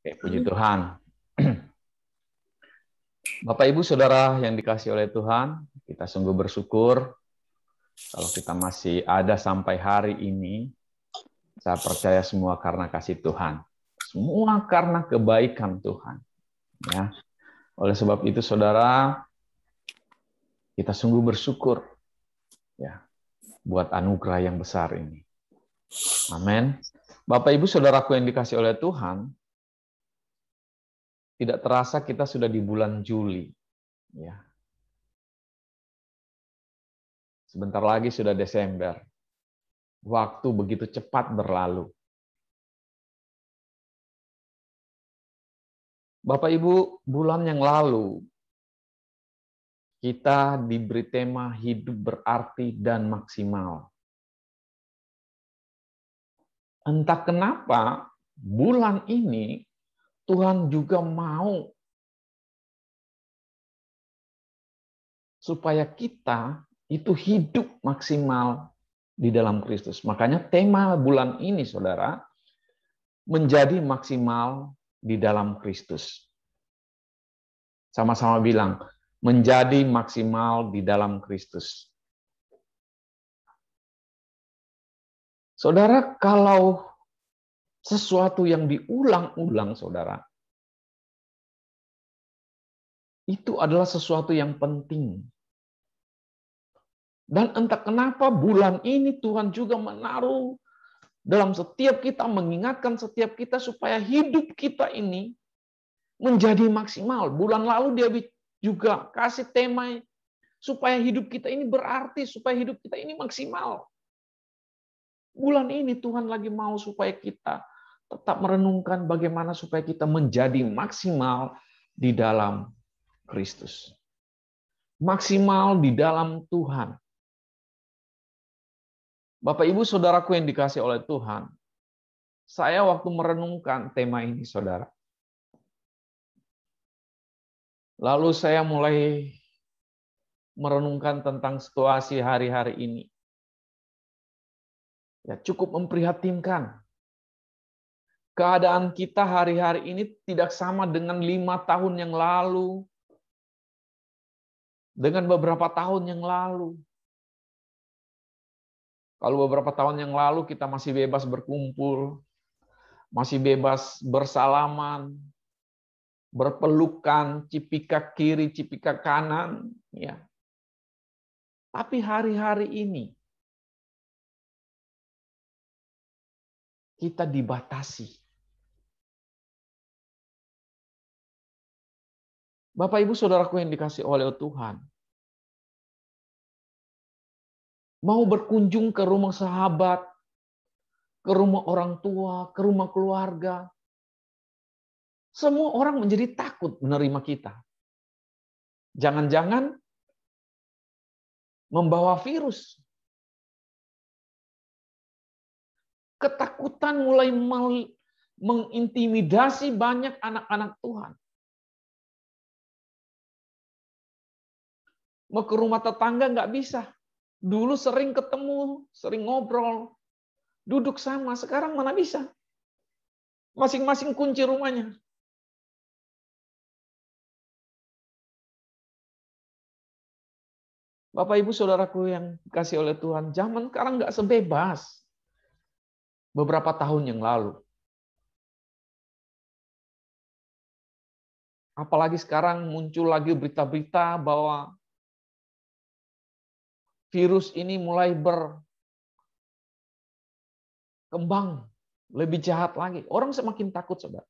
Oke, puji Tuhan. Bapak, Ibu, Saudara yang dikasihi oleh Tuhan, kita sungguh bersyukur kalau kita masih ada sampai hari ini. Saya percaya semua karena kasih Tuhan. Semua karena kebaikan Tuhan. Ya. Oleh sebab itu, Saudara, kita sungguh bersyukur ya buat anugerah yang besar ini. Amin. Bapak, Ibu, Saudaraku yang dikasihi oleh Tuhan, tidak terasa kita sudah di bulan Juli. Ya. Sebentar lagi sudah Desember. Waktu begitu cepat berlalu. Bapak Ibu, bulan yang lalu kita diberi tema hidup berarti dan maksimal. Entah kenapa bulan ini Tuhan juga mau supaya kita itu hidup maksimal di dalam Kristus. Makanya tema bulan ini, Saudara, menjadi maksimal di dalam Kristus. Sama-sama bilang, menjadi maksimal di dalam Kristus. Saudara, kalau sesuatu yang diulang-ulang, Saudara, itu adalah sesuatu yang penting. Dan entah kenapa bulan ini Tuhan juga menaruh dalam setiap kita, mengingatkan setiap kita supaya hidup kita ini menjadi maksimal. Bulan lalu dia juga kasih tema supaya hidup kita ini berarti, supaya hidup kita ini maksimal. Bulan ini Tuhan lagi mau supaya kita tetap merenungkan bagaimana supaya kita menjadi maksimal di dalam Kristus. Maksimal di dalam Tuhan. Bapak, Ibu, Saudaraku yang dikasihi oleh Tuhan, saya waktu merenungkan tema ini, Saudara, lalu saya mulai merenungkan tentang situasi hari-hari ini. Ya, cukup memprihatinkan. Keadaan kita hari-hari ini tidak sama dengan 5 tahun yang lalu, dengan beberapa tahun yang lalu. Kalau beberapa tahun yang lalu kita masih bebas berkumpul, masih bebas bersalaman, berpelukan, cipika kiri, cipika kanan, ya. Tapi hari-hari ini kita dibatasi. Bapak, Ibu, Saudaraku yang dikasihi oleh Tuhan, mau berkunjung ke rumah sahabat, ke rumah orang tua, ke rumah keluarga, semua orang menjadi takut menerima kita. Jangan-jangan membawa virus. Ketakutan mulai mengintimidasi banyak anak-anak Tuhan. Mau ke rumah tetangga nggak bisa. Dulu sering ketemu, sering ngobrol, duduk sama. Sekarang mana bisa? Masing-masing kunci rumahnya. Bapak, Ibu, Saudaraku yang dikasihi oleh Tuhan, zaman sekarang nggak sebebas beberapa tahun yang lalu. Apalagi sekarang muncul lagi berita-berita bahwa virus ini mulai berkembang, lebih jahat lagi. Orang semakin takut, Saudara.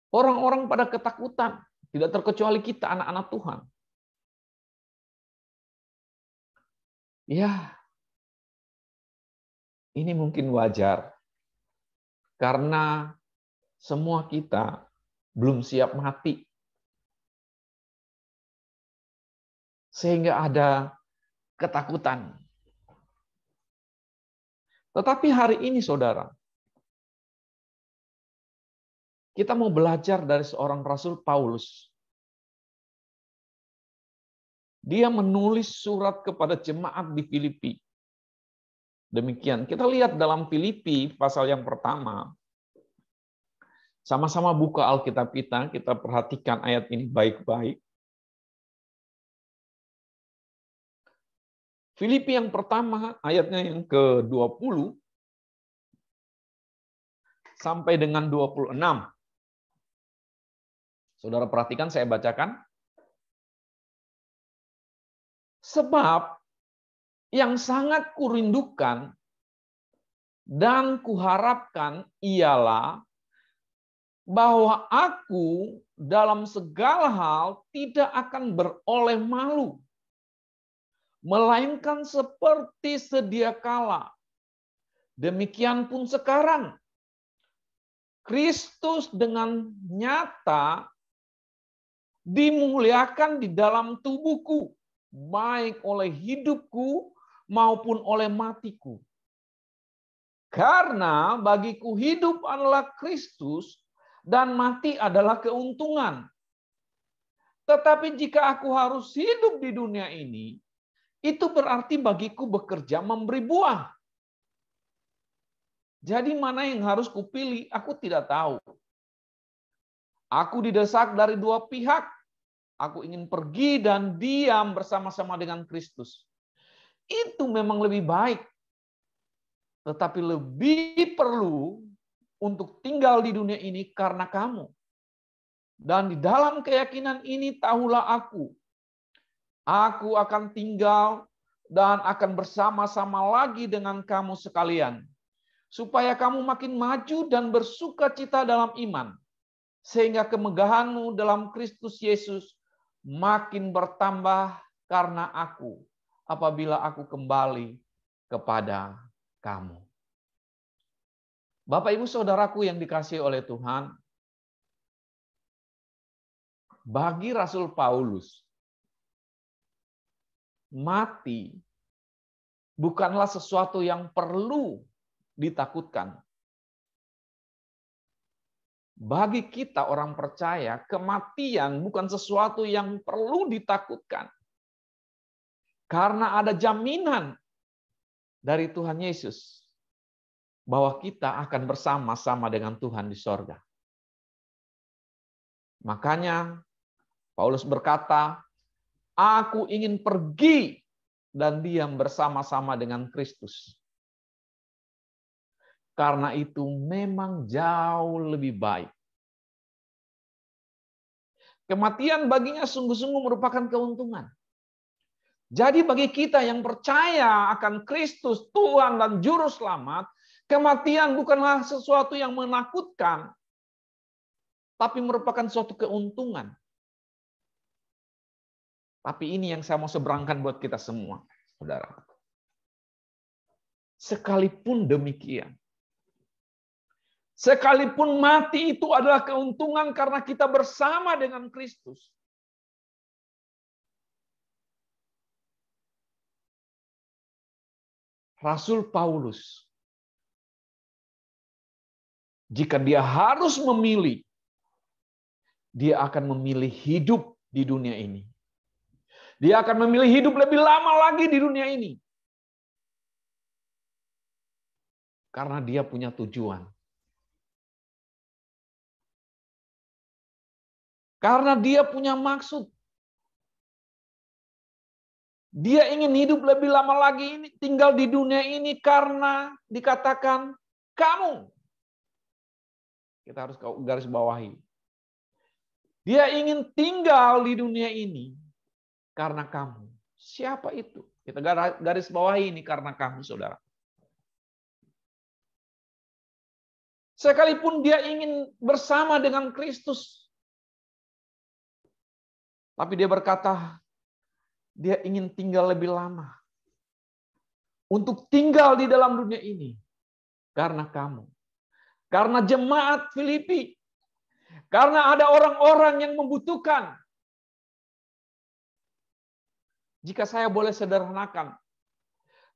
Orang-orang pada ketakutan, tidak terkecuali kita, anak-anak Tuhan. Ya, ini mungkin wajar. Karena semua kita belum siap mati. Sehingga ada ketakutan. Tetapi hari ini, Saudara, kita mau belajar dari seorang Rasul Paulus. Dia menulis surat kepada jemaat di Filipi. Demikian, kita lihat dalam Filipi pasal yang pertama, Sama-sama buka Alkitab kita perhatikan ayat ini baik-baik. Filipi yang pertama, ayatnya yang ke-20 sampai dengan 26. Saudara perhatikan, saya bacakan. Sebab yang sangat kurindukan dan kuharapkan ialah bahwa aku dalam segala hal tidak akan beroleh malu, melainkan seperti sedia kala. Demikian pun sekarang, Kristus dengan nyata dimuliakan di dalam tubuhku, baik oleh hidupku maupun oleh matiku. Karena bagiku hidup adalah Kristus dan mati adalah keuntungan. Tetapi jika aku harus hidup di dunia ini, itu berarti bagiku bekerja memberi buah. Jadi mana yang harus kupilih? Aku tidak tahu. Aku didesak dari dua pihak. Aku ingin pergi dan diam bersama-sama dengan Kristus. Itu memang lebih baik. Tetapi lebih perlu untuk tinggal di dunia ini karena kamu. Dan di dalam keyakinan ini tahulah aku akan tinggal dan akan bersama-sama lagi dengan kamu sekalian. Supaya kamu makin maju dan bersukacita dalam iman. Sehingga kemegahanmu dalam Kristus Yesus makin bertambah karena aku, apabila aku kembali kepada kamu. Bapak, Ibu, Saudaraku yang dikasihi oleh Tuhan, bagi Rasul Paulus, mati bukanlah sesuatu yang perlu ditakutkan. Bagi kita orang percaya, kematian bukan sesuatu yang perlu ditakutkan. Karena ada jaminan dari Tuhan Yesus bahwa kita akan bersama-sama dengan Tuhan di sorga. Makanya Paulus berkata, aku ingin pergi dan diam bersama-sama dengan Kristus. Karena itu memang jauh lebih baik. Kematian baginya sungguh-sungguh merupakan keuntungan. Jadi bagi kita yang percaya akan Kristus, Tuhan dan Juru Selamat, kematian bukanlah sesuatu yang menakutkan, tapi merupakan suatu keuntungan. Tapi ini yang saya mau seberangkan buat kita semua, saudara. Sekalipun demikian, sekalipun mati itu adalah keuntungan karena kita bersama dengan Kristus. Rasul Paulus, jika dia harus memilih, dia akan memilih hidup di dunia ini. Dia akan memilih hidup lebih lama lagi di dunia ini. Karena dia punya tujuan. Karena dia punya maksud. Dia ingin hidup lebih lama lagi tinggal di dunia ini karena dikatakan kamu. Kita harus garis bawahi. Dia ingin tinggal di dunia ini karena kamu. Siapa itu? Kita garis bawahi ini karena kamu, saudara. Sekalipun dia ingin bersama dengan Kristus, tapi dia berkata, dia ingin tinggal lebih lama. Untuk tinggal di dalam dunia ini. Karena kamu. Karena jemaat Filipi. Karena ada orang-orang yang membutuhkan. Jika saya boleh sederhanakan.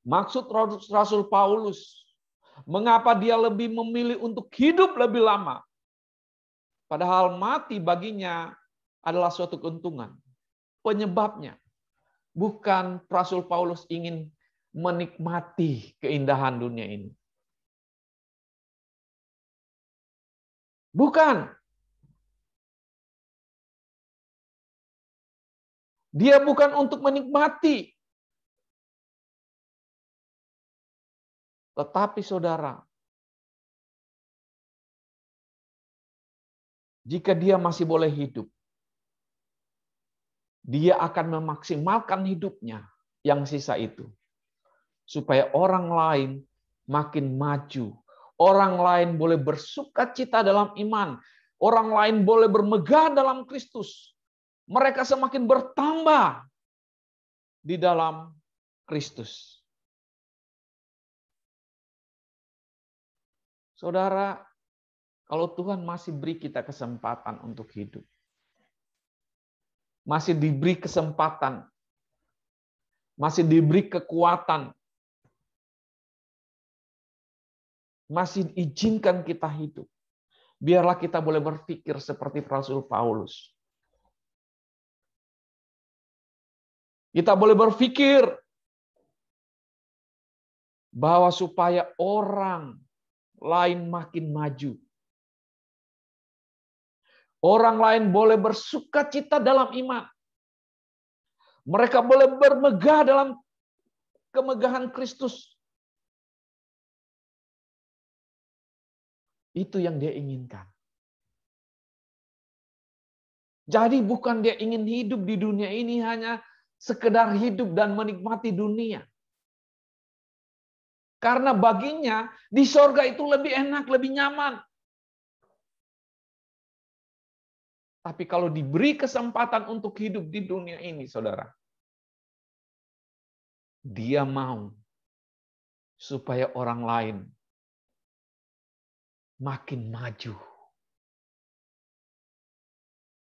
Maksud Rasul Paulus. Mengapa dia lebih memilih untuk hidup lebih lama. Padahal mati baginya adalah suatu keuntungan. Penyebabnya bukan Rasul Paulus ingin menikmati keindahan dunia ini. Bukan. Dia bukan untuk menikmati. Tetapi saudara, jika dia masih boleh hidup, dia akan memaksimalkan hidupnya yang sisa itu. Supaya orang lain makin maju. Orang lain boleh bersukacita dalam iman. Orang lain boleh bermegah dalam Kristus. Mereka semakin bertambah di dalam Kristus. Saudara, kalau Tuhan masih beri kita kesempatan untuk hidup, masih diberi kesempatan, masih diberi kekuatan, masih izinkan kita hidup, biarlah kita boleh berpikir seperti Rasul Paulus. Kita boleh berpikir bahwa supaya orang lain makin maju. Orang lain boleh bersukacita dalam iman. Mereka boleh bermegah dalam kemegahan Kristus. Itu yang dia inginkan. Jadi bukan dia ingin hidup di dunia ini hanya sekedar hidup dan menikmati dunia. Karena baginya di sorga itu lebih enak, lebih nyaman. Tapi kalau diberi kesempatan untuk hidup di dunia ini, saudara, dia mau supaya orang lain makin maju.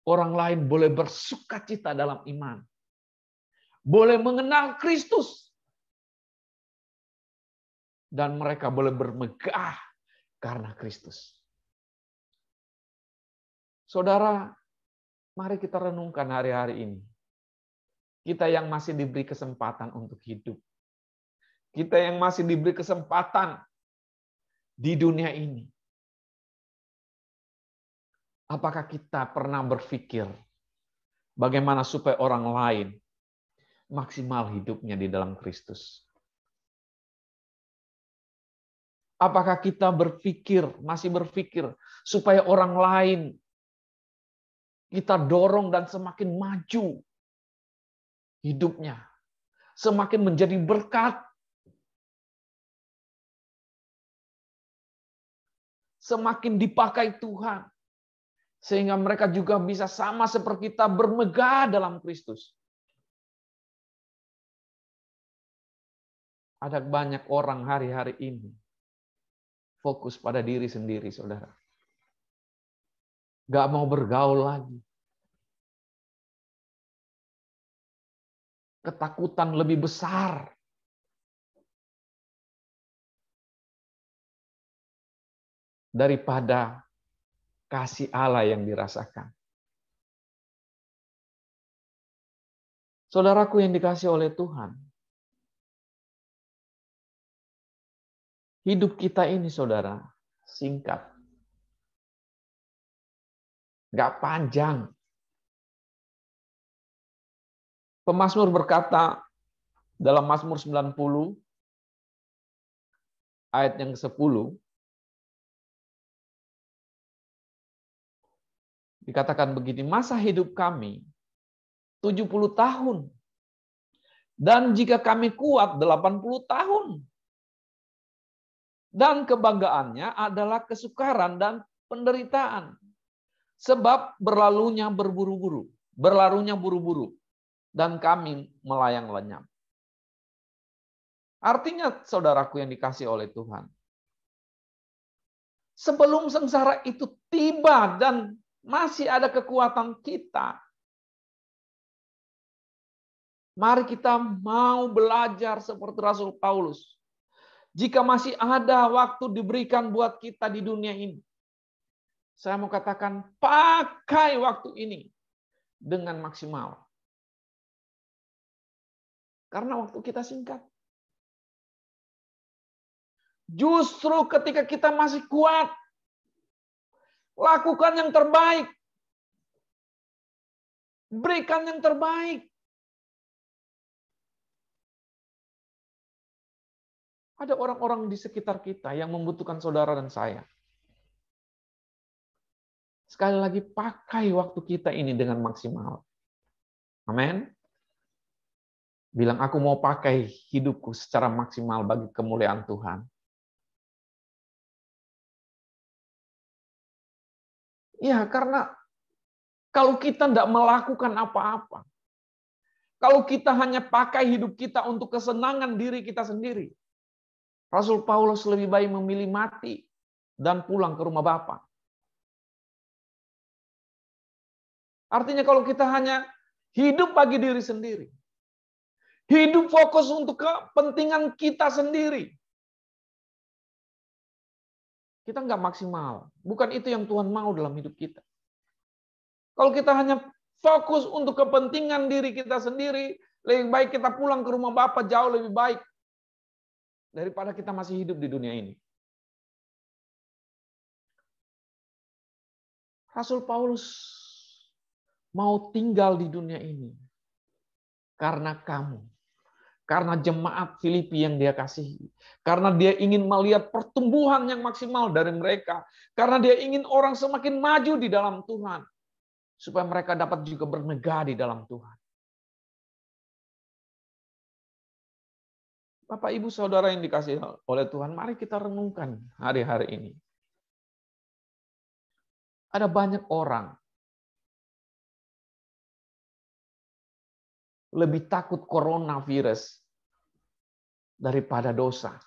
Orang lain boleh bersukacita dalam iman. Boleh mengenal Kristus. Dan mereka boleh bermegah karena Kristus. Saudara, mari kita renungkan hari-hari ini. Kita yang masih diberi kesempatan untuk hidup. Kita yang masih diberi kesempatan di dunia ini. Apakah kita pernah berpikir bagaimana supaya orang lain maksimal hidupnya di dalam Kristus? Apakah kita masih berpikir supaya orang lain kita dorong dan semakin maju hidupnya, semakin menjadi berkat, semakin dipakai Tuhan, sehingga mereka juga bisa sama seperti kita bermegah dalam Kristus. Ada banyak orang hari-hari ini fokus pada diri sendiri, saudara. Gak mau bergaul lagi. Ketakutan lebih besar daripada kasih Allah yang dirasakan. Saudaraku yang dikasihi oleh Tuhan, hidup kita ini, saudara, singkat. Gak panjang. Pemazmur berkata dalam Mazmur 90, ayat yang ke-10, dikatakan begini, masa hidup kami 70 tahun. Dan jika kami kuat 80 tahun. Dan kebanggaannya adalah kesukaran dan penderitaan. Sebab berlalunya buru-buru. Dan kami melayang lenyap. Artinya, saudaraku yang dikasihi oleh Tuhan, sebelum sengsara itu tiba dan masih ada kekuatan kita, mari kita mau belajar seperti Rasul Paulus. Jika masih ada waktu diberikan buat kita di dunia ini, saya mau katakan, pakai waktu ini dengan maksimal. Karena waktu kita singkat. Justru ketika kita masih kuat, Lakukan yang terbaik. Berikan yang terbaik. Ada orang-orang di sekitar kita yang membutuhkan saudara dan saya. Sekali lagi, pakai waktu kita ini dengan maksimal. Amin. Bilang, aku mau pakai hidupku secara maksimal bagi kemuliaan Tuhan. Ya, karena kalau kita tidak melakukan apa-apa, kalau kita hanya pakai hidup kita untuk kesenangan diri kita sendiri, Rasul Paulus lebih baik memilih mati dan pulang ke rumah Bapa. Artinya kalau kita hanya hidup bagi diri sendiri, hidup fokus untuk kepentingan kita sendiri, kita nggak maksimal. Bukan itu yang Tuhan mau dalam hidup kita. Kalau kita hanya fokus untuk kepentingan diri kita sendiri, lebih baik kita pulang ke rumah Bapa, jauh lebih baik daripada kita masih hidup di dunia ini. Rasul Paulus mau tinggal di dunia ini karena kamu, karena jemaat Filipi yang dia kasihi, karena dia ingin melihat pertumbuhan yang maksimal dari mereka, karena dia ingin orang semakin maju di dalam Tuhan, supaya mereka dapat juga bermegah di dalam Tuhan. Bapak, Ibu, Saudara yang dikasihi oleh Tuhan, mari kita renungkan hari-hari ini. Ada banyak orang lebih takut coronavirus daripada dosa.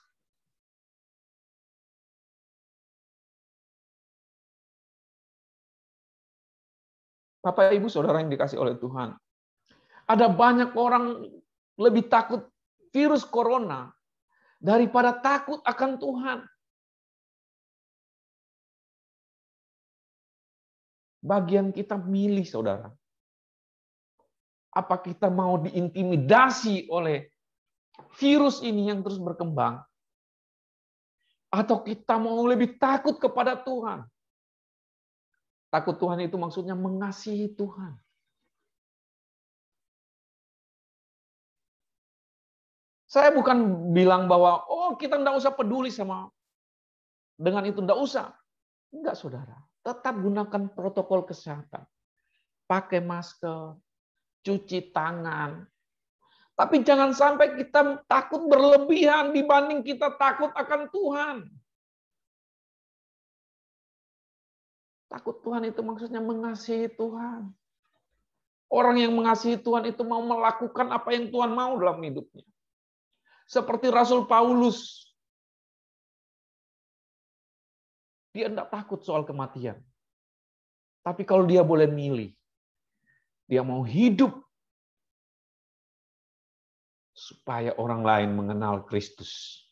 Bapak, Ibu, Saudara yang dikasihi oleh Tuhan, ada banyak orang lebih takut virus corona daripada takut akan Tuhan. Bagian kita milih, saudara. Apa kita mau diintimidasi oleh virus ini yang terus berkembang? Atau kita mau lebih takut kepada Tuhan? Takut Tuhan itu maksudnya mengasihi Tuhan. Saya bukan bilang bahwa, kita enggak usah peduli sama dengan itu, enggak usah. Enggak, saudara. Tetap gunakan protokol kesehatan. Pakai masker, cuci tangan. Tapi jangan sampai kita takut berlebihan dibanding kita takut akan Tuhan. Takut Tuhan itu maksudnya mengasihi Tuhan. Orang yang mengasihi Tuhan itu mau melakukan apa yang Tuhan mau dalam hidupnya. Seperti Rasul Paulus. Dia tidak takut soal kematian. Tapi kalau dia boleh milih, dia mau hidup supaya orang lain mengenal Kristus.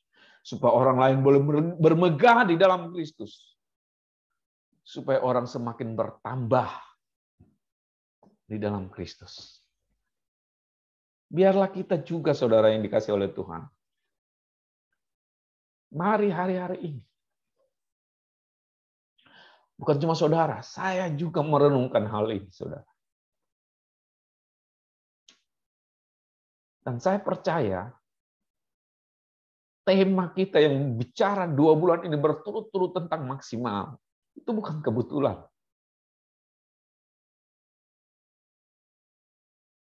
Supaya orang lain boleh bermegah di dalam Kristus. Supaya orang semakin bertambah di dalam Kristus. Biarlah kita juga, saudara yang dikasihi oleh Tuhan. Mari hari-hari ini. Bukan cuma saudara, saya juga merenungkan hal ini, saudara. Dan saya percaya, tema kita yang bicara 2 bulan ini berturut-turut tentang maksimal. Itu bukan kebetulan.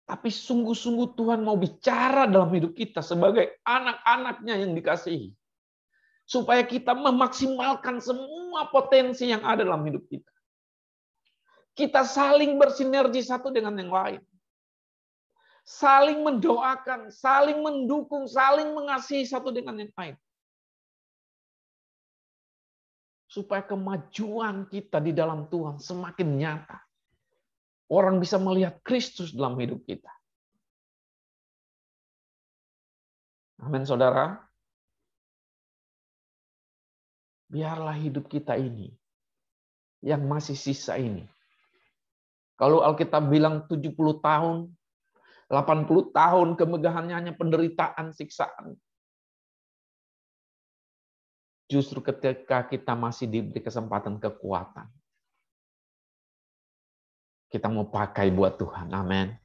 Tapi sungguh-sungguh Tuhan mau bicara dalam hidup kita sebagai anak-anaknya yang dikasihi. Supaya kita memaksimalkan semua potensi yang ada dalam hidup kita. Kita saling bersinergi satu dengan yang lain. Saling mendoakan, saling mendukung, saling mengasihi satu dengan yang lain. Supaya kemajuan kita di dalam Tuhan semakin nyata. Orang bisa melihat Kristus dalam hidup kita. Amin, saudara. Biarlah hidup kita ini, yang masih sisa ini. Kalau Alkitab bilang 70 tahun, 80 tahun kemegahannya hanya penderitaan, siksaan. Justru ketika kita masih diberi kesempatan kekuatan. kita mau pakai buat Tuhan. Amin.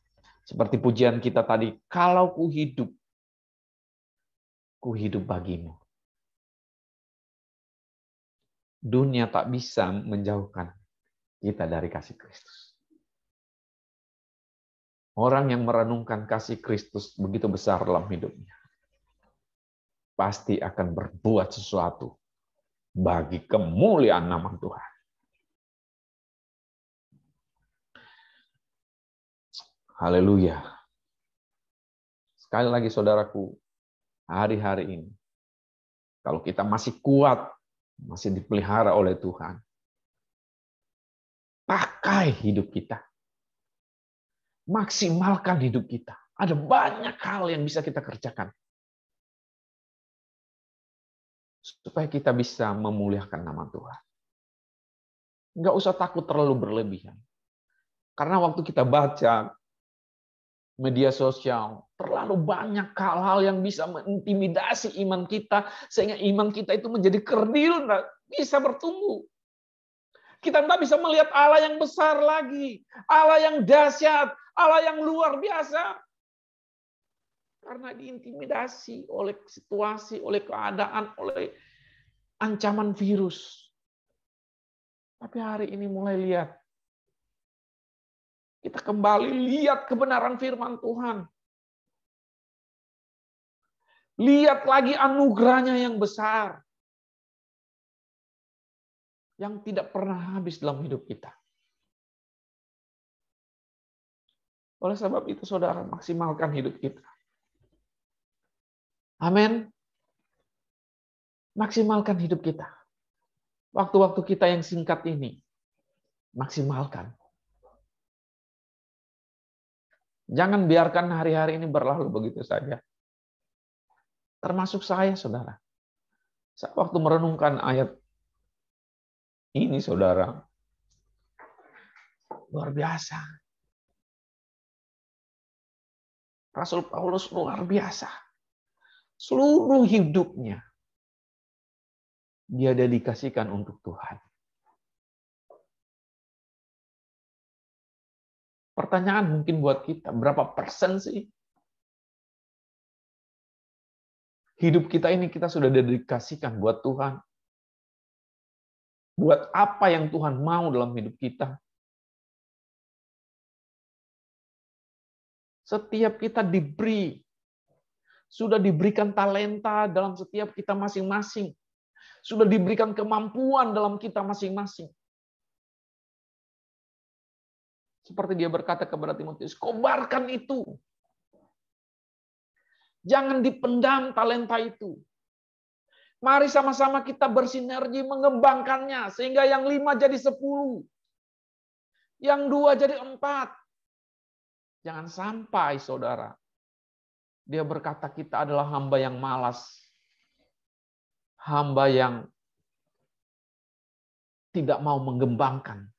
Seperti pujian kita tadi, kalau ku hidup bagimu. Dunia tak bisa menjauhkan kita dari kasih Kristus. Orang yang merenungkan kasih Kristus begitu besar dalam hidupnya, pasti akan berbuat sesuatu bagi kemuliaan nama Tuhan. Haleluya. Sekali lagi saudaraku, hari-hari ini, kalau kita masih kuat, masih dipelihara oleh Tuhan, pakai hidup kita. Maksimalkan hidup kita. Ada banyak hal yang bisa kita kerjakan. Supaya kita bisa memuliakan nama Tuhan. Nggak usah takut terlalu berlebihan. Karena waktu kita baca media sosial, terlalu banyak hal-hal yang bisa mengintimidasi iman kita, sehingga iman kita itu menjadi kerdil, nggak bisa bertumbuh. Kita tidak bisa melihat Allah yang besar lagi, Allah yang dahsyat, Allah yang luar biasa. Karena diintimidasi oleh situasi, oleh keadaan, oleh ancaman virus. Tapi hari ini mulai lihat. Kita kembali lihat kebenaran firman Tuhan. Lihat lagi anugerahnya yang besar. Yang tidak pernah habis dalam hidup kita. Oleh sebab itu, saudara, maksimalkan hidup kita. Amin. Maksimalkan hidup kita. Waktu-waktu kita yang singkat ini, maksimalkan. Jangan biarkan hari-hari ini berlalu begitu saja. Termasuk saya, saudara. Waktu merenungkan ayat ini, saudara, luar biasa. Rasul Paulus luar biasa. Seluruh hidupnya dia dedikasikan untuk Tuhan. Pertanyaan mungkin buat kita, berapa persen sih hidup kita ini kita sudah dedikasikan buat Tuhan? Buat apa yang Tuhan mau dalam hidup kita? Setiap kita sudah diberikan talenta dalam setiap kita masing-masing. Sudah diberikan kemampuan dalam kita masing-masing. Seperti dia berkata kepada Timotius, kobarkan itu. Jangan dipendam talenta itu. Mari sama-sama kita bersinergi mengembangkannya. Sehingga yang 5 jadi 10. Yang 2 jadi 4. Jangan sampai, saudara. Dia berkata kita adalah hamba yang malas. Hamba yang tidak mau mengembangkan.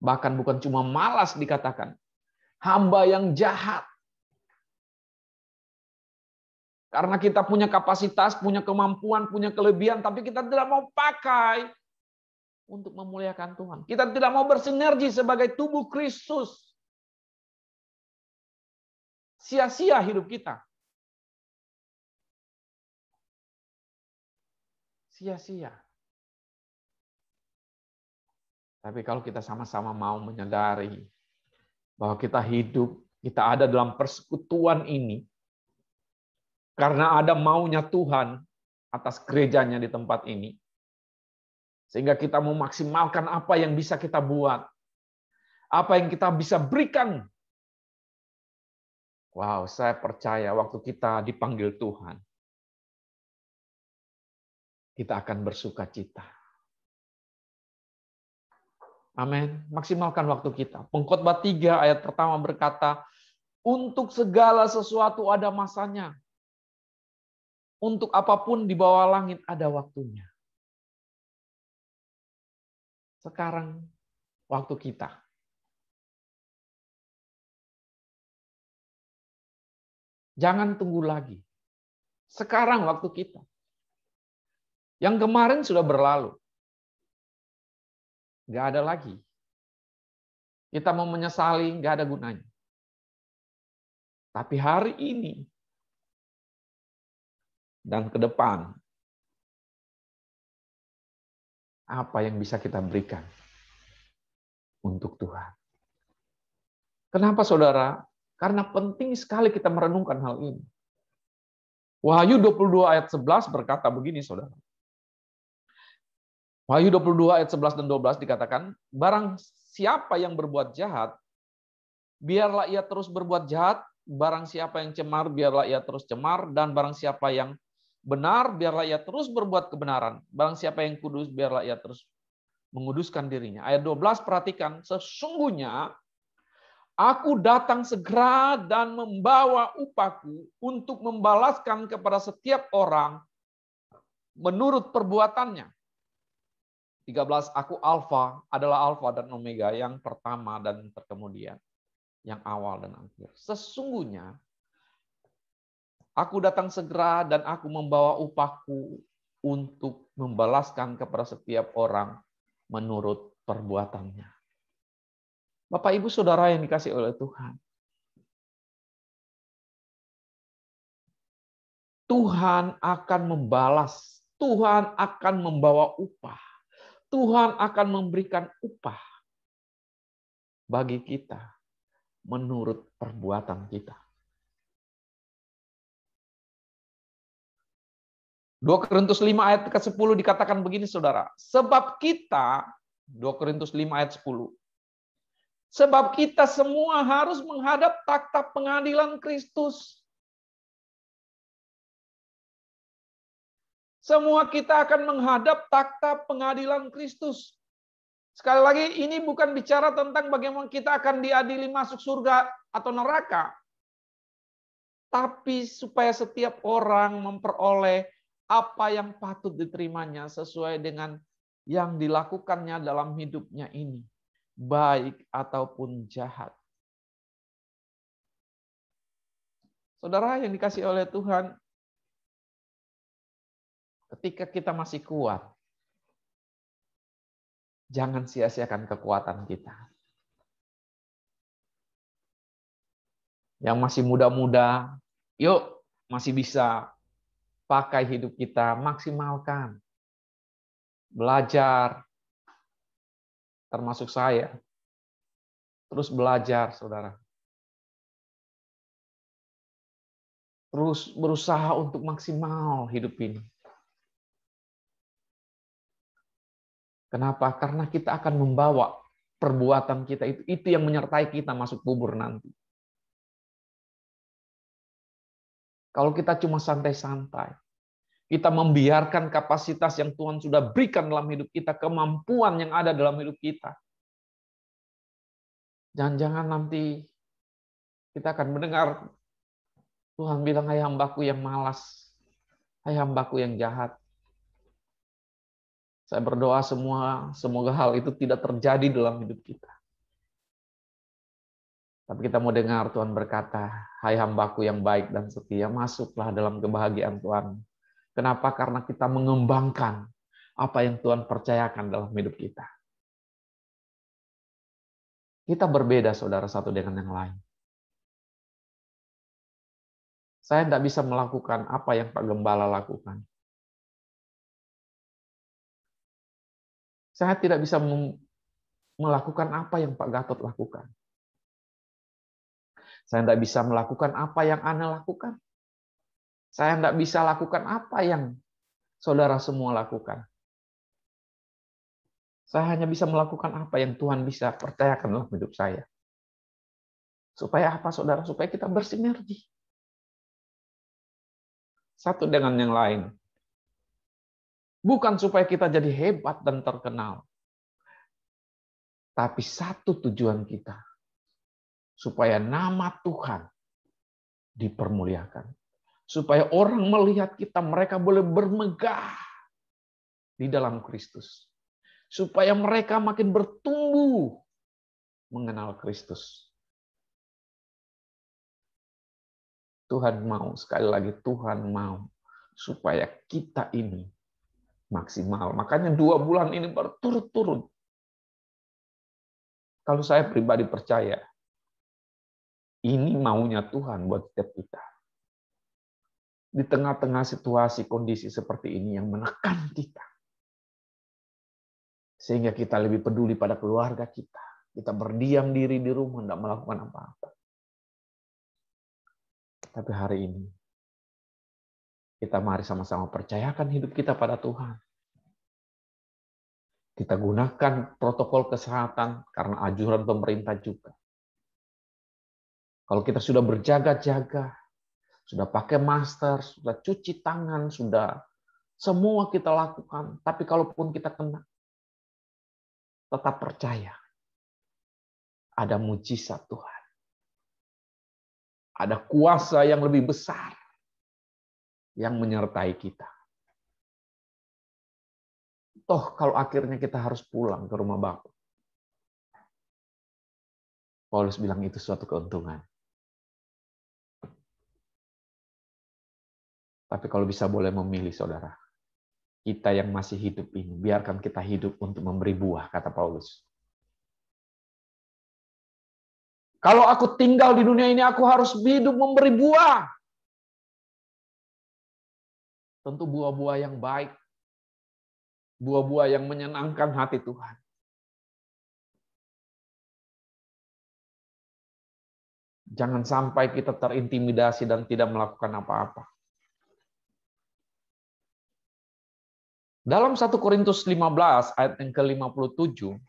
Bahkan bukan cuma malas dikatakan. Hamba yang jahat. Karena kita punya kapasitas, punya kemampuan, punya kelebihan, tapi kita tidak mau pakai untuk memuliakan Tuhan. Kita tidak mau bersinergi sebagai tubuh Kristus. Sia-sia hidup kita. Sia-sia. Tapi kalau kita sama-sama mau menyadari bahwa kita hidup, kita ada dalam persekutuan ini, karena ada maunya Tuhan atas gerejanya di tempat ini, sehingga kita mau maksimalkan apa yang bisa kita buat, apa yang kita bisa berikan. Wow, saya percaya waktu kita dipanggil Tuhan, kita akan bersuka cita. Amin. Maksimalkan waktu kita. Pengkhotbah 3 ayat pertama berkata, untuk segala sesuatu ada masanya. Untuk apapun di bawah langit ada waktunya. Sekarang waktu kita. Jangan tunggu lagi. Sekarang waktu kita. Yang kemarin sudah berlalu. Nggak ada lagi. Kita mau menyesali, nggak ada gunanya. Tapi hari ini dan ke depan, apa yang bisa kita berikan untuk Tuhan? Kenapa, saudara? Karena penting sekali kita merenungkan hal ini. Wahyu 22 ayat 11 berkata begini, saudara. Wahyu 22 ayat 11 dan 12 dikatakan, barang siapa yang berbuat jahat, biarlah ia terus berbuat jahat, barang siapa yang cemar, biarlah ia terus cemar, dan barang siapa yang benar, biarlah ia terus berbuat kebenaran. Barang siapa yang kudus, biarlah ia terus menguduskan dirinya. Ayat 12, perhatikan, sesungguhnya aku datang segera dan membawa upahku untuk membalaskan kepada setiap orang menurut perbuatannya. 13, aku adalah Alfa dan Omega, yang pertama dan terkemudian, yang awal dan akhir. Sesungguhnya aku datang segera dan aku membawa upahku untuk membalaskan kepada setiap orang menurut perbuatannya. Bapak, Ibu, Saudara yang dikasihi oleh Tuhan. Tuhan akan membalas. Tuhan akan membawa upah. Tuhan akan memberikan upah bagi kita menurut perbuatan kita. 2 Korintus 5 ayat ke-10 dikatakan begini, saudara. Sebab kita, 2 Korintus 5 ayat 10. Sebab kita semua harus menghadap takhta pengadilan Kristus. Semua kita akan menghadap takhta pengadilan Kristus. Sekali lagi, ini bukan bicara tentang bagaimana kita akan diadili masuk surga atau neraka. Tapi supaya setiap orang memperoleh apa yang patut diterimanya sesuai dengan yang dilakukannya dalam hidupnya ini. Baik ataupun jahat. Saudara yang dikasihi oleh Tuhan, ketika kita masih kuat, jangan sia-siakan kekuatan kita. Yang masih muda-muda, yuk masih bisa pakai hidup kita, maksimalkan. Belajar, termasuk saya. Terus belajar, saudara. Terus berusaha untuk maksimal hidup ini. Kenapa? Karena kita akan membawa perbuatan kita itu yang menyertai kita masuk kubur nanti. Kalau kita cuma santai-santai, kita membiarkan kapasitas yang Tuhan sudah berikan dalam hidup kita, kemampuan yang ada dalam hidup kita. Jangan-jangan nanti kita akan mendengar Tuhan bilang, hai hambaku yang malas, hai hambaku yang jahat. Saya berdoa semoga hal itu tidak terjadi dalam hidup kita. Tapi kita mau dengar Tuhan berkata, hai hambaku yang baik dan setia, masuklah dalam kebahagiaan Tuhan. Kenapa? Karena kita mengembangkan apa yang Tuhan percayakan dalam hidup kita. Kita berbeda, saudara, satu dengan yang lain. Saya tidak bisa melakukan apa yang Pak Gembala lakukan. Saya tidak bisa melakukan apa yang Pak Gatot lakukan. Saya tidak bisa melakukan apa yang Ana lakukan. Saya tidak bisa lakukan apa yang saudara semua lakukan. Saya hanya bisa melakukan apa yang Tuhan bisa percayakan dalam hidup saya. Supaya apa, saudara? Supaya kita bersinergi. Satu dengan yang lain. Bukan supaya kita jadi hebat dan terkenal. Tapi satu tujuan kita. Supaya nama Tuhan dipermuliakan. Supaya orang melihat kita, mereka boleh bermegah di dalam Kristus. Supaya mereka makin bertumbuh mengenal Kristus. Tuhan mau, sekali lagi Tuhan mau, supaya kita ini maksimal. Makanya 2 bulan ini berturut-turut Kalau saya pribadi percaya, ini maunya Tuhan buat setiap kita. Di tengah-tengah situasi, kondisi seperti ini yang menekan kita. Sehingga kita lebih peduli pada keluarga kita. Kita berdiam diri di rumah, tidak melakukan apa-apa. Tapi hari ini, kita mari sama-sama percayakan hidup kita pada Tuhan. Kita gunakan protokol kesehatan karena anjuran pemerintah juga. Kalau kita sudah berjaga-jaga, sudah pakai masker, sudah cuci tangan, sudah semua kita lakukan. Tapi kalaupun kita kena, tetap percaya. Ada mujizat Tuhan. Ada kuasa yang lebih besar yang menyertai kita. Toh kalau akhirnya kita harus pulang ke rumah Bapa, Paulus bilang itu suatu keuntungan. Tapi kalau bisa boleh memilih, saudara, kita yang masih hidup ini, biarkan kita hidup untuk memberi buah, kata Paulus. Kalau aku tinggal di dunia ini, aku harus hidup memberi buah. Tentu buah-buah yang baik, buah-buah yang menyenangkan hati Tuhan. Jangan sampai kita terintimidasi dan tidak melakukan apa-apa. Dalam 1 Korintus 15 ayat yang ke-57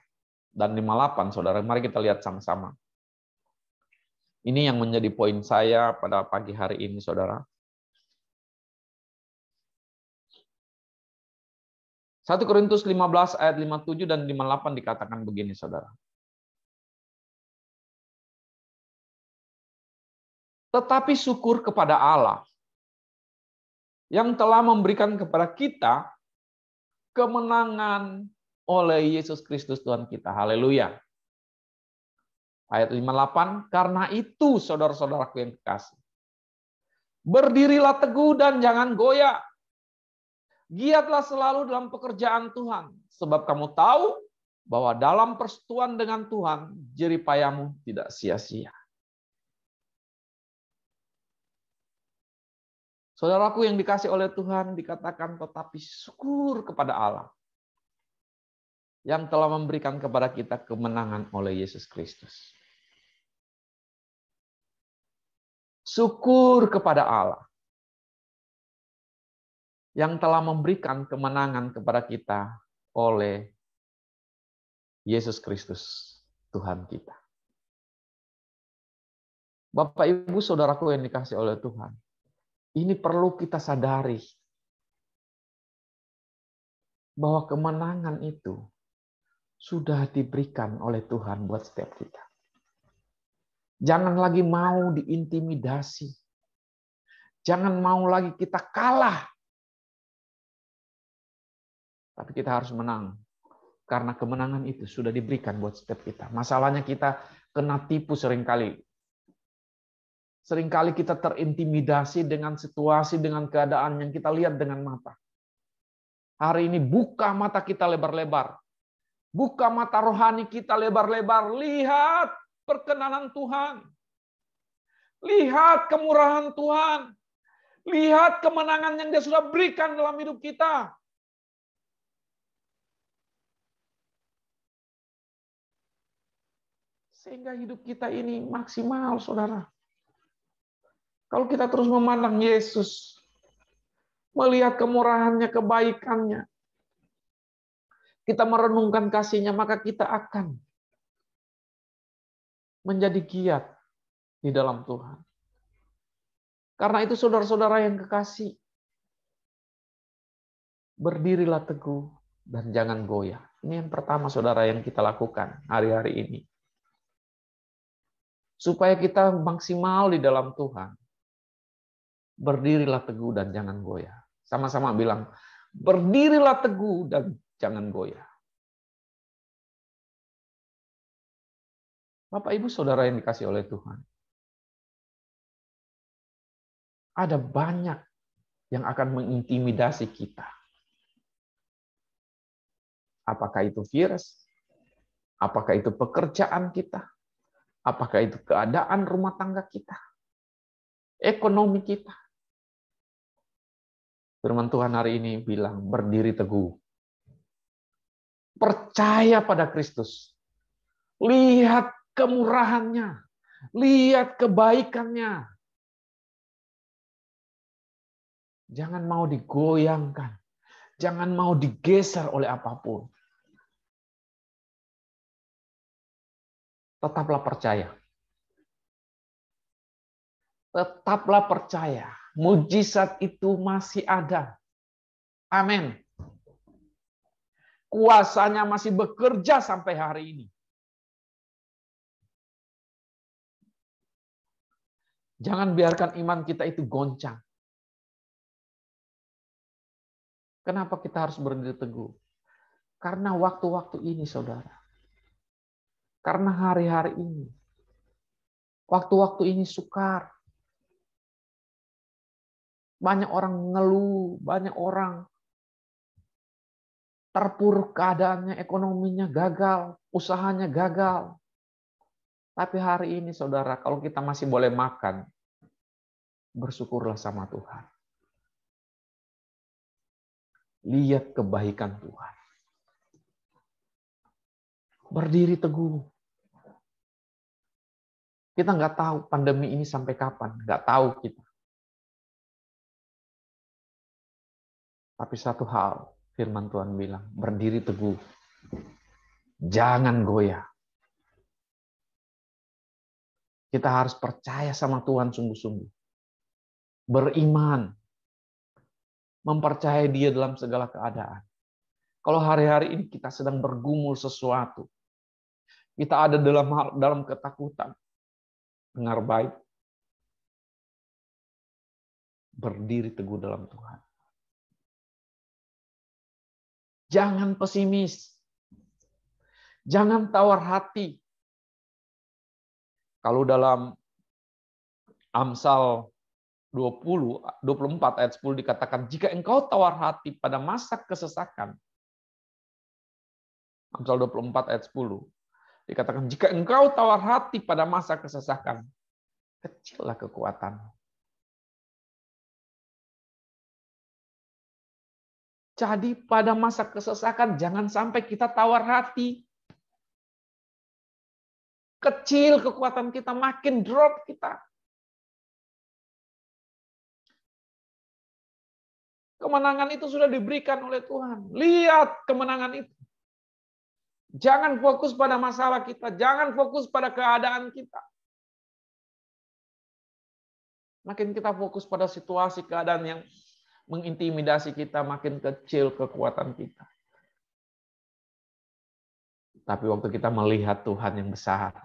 dan 58, saudara, mari kita lihat sama-sama. Ini yang menjadi poin saya pada pagi hari ini, saudara. 1 Korintus 15 ayat 57 dan 58 dikatakan begini, saudara. Tetapi syukur kepada Allah yang telah memberikan kepada kita kemenangan oleh Yesus Kristus Tuhan kita. Haleluya. Ayat 58, karena itu saudara-saudaraku yang kekasih, berdirilah teguh dan jangan goyah. Giatlah selalu dalam pekerjaan Tuhan, sebab kamu tahu bahwa dalam persekutuan dengan Tuhan, jerih payahmu tidak sia-sia. Saudaraku yang dikasih oleh Tuhan, dikatakan tetapi syukur kepada Allah yang telah memberikan kepada kita kemenangan oleh Yesus Kristus. Syukur kepada Allah yang telah memberikan kemenangan kepada kita oleh Yesus Kristus, Tuhan kita. Bapak, Ibu, saudaraku yang dikasih oleh Tuhan, ini perlu kita sadari bahwa kemenangan itu sudah diberikan oleh Tuhan buat setiap kita. Jangan lagi mau diintimidasi. Jangan mau lagi kita kalah. Tapi kita harus menang. Karena kemenangan itu sudah diberikan buat setiap kita. Masalahnya kita kena tipu seringkali. Seringkali kita terintimidasi dengan situasi, dengan keadaan yang kita lihat dengan mata. Hari ini buka mata kita lebar-lebar. Buka mata rohani kita lebar-lebar. Lihat perkenanan Tuhan. Lihat kemurahan Tuhan. Lihat kemenangan yang Dia sudah berikan dalam hidup kita. Sehingga hidup kita ini maksimal, saudara. Kalau kita terus memandang Yesus, melihat kemurahannya, kebaikannya, kita merenungkan kasih-Nya, maka kita akan menjadi giat di dalam Tuhan. Karena itu saudara-saudara yang kekasih, berdirilah teguh dan jangan goyah. Ini yang pertama, saudara, yang kita lakukan hari-hari ini. Supaya kita maksimal di dalam Tuhan. Berdirilah teguh dan jangan goyah. Sama-sama bilang, berdirilah teguh dan jangan goyah. Bapak, Ibu, saudara yang dikasih oleh Tuhan. Ada banyak yang akan mengintimidasi kita. Apakah itu virus? Apakah itu pekerjaan kita? Apakah itu keadaan rumah tangga kita? Ekonomi kita? Firman Tuhan hari ini bilang, berdiri teguh. Percaya pada Kristus. Lihat kemurahannya. Lihat kebaikannya. Jangan mau digoyangkan. Jangan mau digeser oleh apapun. Tetaplah percaya. Tetaplah percaya. Mujizat itu masih ada. Amin. Kuasanya masih bekerja sampai hari ini. Jangan biarkan iman kita itu goncang. Kenapa kita harus berdiri teguh? Karena waktu-waktu ini, saudara. Karena hari-hari ini. Waktu-waktu ini sukar. Banyak orang ngeluh, banyak orang terpuruk keadaannya, ekonominya gagal, usahanya gagal. Tapi hari ini, saudara, kalau kita masih boleh makan, bersyukurlah sama Tuhan. Lihat kebaikan Tuhan. Berdiri teguh. Kita nggak tahu pandemi ini sampai kapan, nggak tahu kita. Tapi satu hal, firman Tuhan bilang, berdiri teguh. Jangan goyah. Kita harus percaya sama Tuhan sungguh-sungguh. Beriman. Mempercayai Dia dalam segala keadaan. Kalau hari-hari ini kita sedang bergumul sesuatu, kita ada dalam ketakutan. Dengar baik. Berdiri teguh dalam Tuhan. Jangan pesimis. Jangan tawar hati. Kalau dalam Amsal 24 ayat 10 dikatakan, jika engkau tawar hati pada masa kesesakan. Amsal 24 ayat 10 dikatakan, jika engkau tawar hati pada masa kesesakan, kecillah kekuatanmu. Jadi pada masa kesesakan jangan sampai kita tawar hati. Kecil kekuatan kita, makin drop kita. Kemenangan itu sudah diberikan oleh Tuhan. Lihat kemenangan itu. Jangan fokus pada masalah kita, jangan fokus pada keadaan kita. Makin kita fokus pada situasi keadaan yang mengintimidasi kita, makin kecil kekuatan kita. Tapi waktu kita melihat Tuhan yang besar,